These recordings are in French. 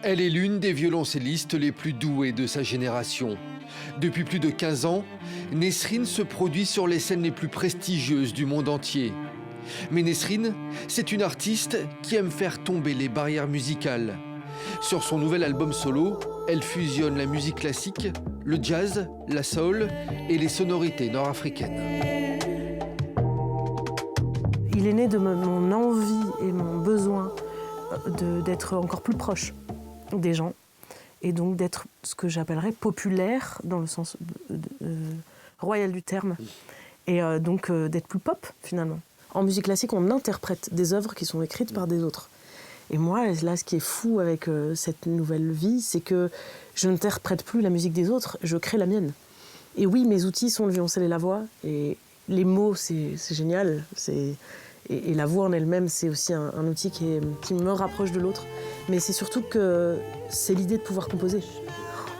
Elle est l'une des violoncellistes les plus douées de sa génération. Depuis plus de 15 ans, Nesrine se produit sur les scènes les plus prestigieuses du monde entier. Mais Nesrine, c'est une artiste qui aime faire tomber les barrières musicales. Sur son nouvel album solo, elle fusionne la musique classique, le jazz, la soul et les sonorités nord-africaines. Il est né de mon envie et mon besoin d'être encore plus proche des gens et donc d'être ce que j'appellerais populaire dans le sens royal du terme et donc d'être plus pop finalement. En musique classique, on interprète des œuvres qui sont écrites par des autres. Et moi, là, ce qui est fou avec cette nouvelle vie, c'est que je n'interprète plus la musique des autres, je crée la mienne. Et oui, mes outils sont le violoncelle et la voix, et les mots, c'est génial. Et la voix en elle-même, c'est aussi un outil qui me rapproche de l'autre. Mais c'est surtout que c'est l'idée de pouvoir composer.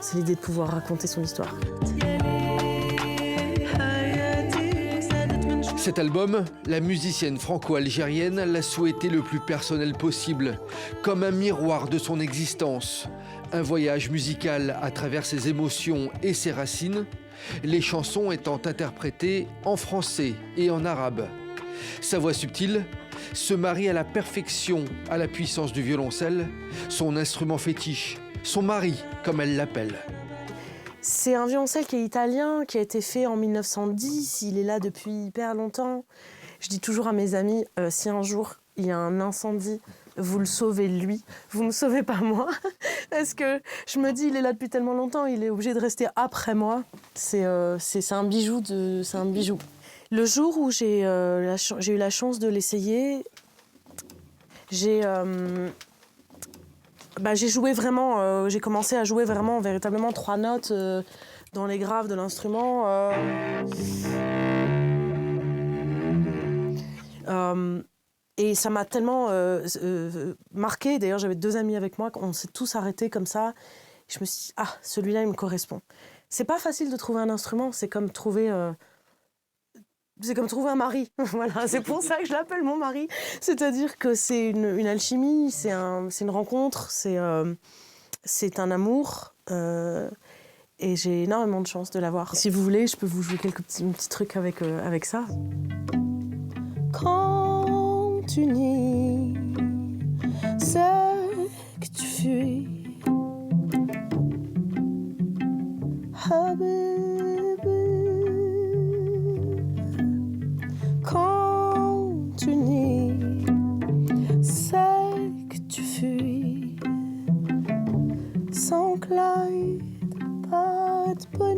C'est l'idée de pouvoir raconter son histoire. Cet album, la musicienne franco-algérienne l'a souhaité le plus personnel possible, comme un miroir de son existence. Un voyage musical à travers ses émotions et ses racines, les chansons étant interprétées en français et en arabe. Sa voix subtile se marie à la perfection à la puissance du violoncelle, son instrument fétiche, son mari, comme elle l'appelle. C'est un violoncelle qui est italien, qui a été fait en 1910, il est là depuis hyper longtemps. Je dis toujours à mes amis, si un jour il y a un incendie, vous le sauvez lui, vous ne me sauvez pas moi. Parce que je me dis, il est là depuis tellement longtemps, il est obligé de rester après moi. C'est un bijou. C'est un bijou. Le jour où j'ai eu la chance de l'essayer, j'ai joué vraiment, j'ai commencé à jouer vraiment, véritablement 3 notes dans les graves de l'instrument. Et ça m'a tellement marqué. D'ailleurs, j'avais 2 amis avec moi, on s'est tous arrêtés comme ça. Je me suis dit, ah, celui-là, il me correspond. C'est pas facile de trouver un instrument, c'est comme trouver un mari. Voilà, c'est pour ça que je l'appelle mon mari. C'est-à-dire que c'est une alchimie, c'est une rencontre, c'est un amour. Et j'ai énormément de chance de l'avoir. Si vous voulez, je peux vous jouer quelques petits trucs avec ça. Quand tu nies ce que tu fuis, quand tu nies ce que tu fuis, sans Clyde, pas de bonheur.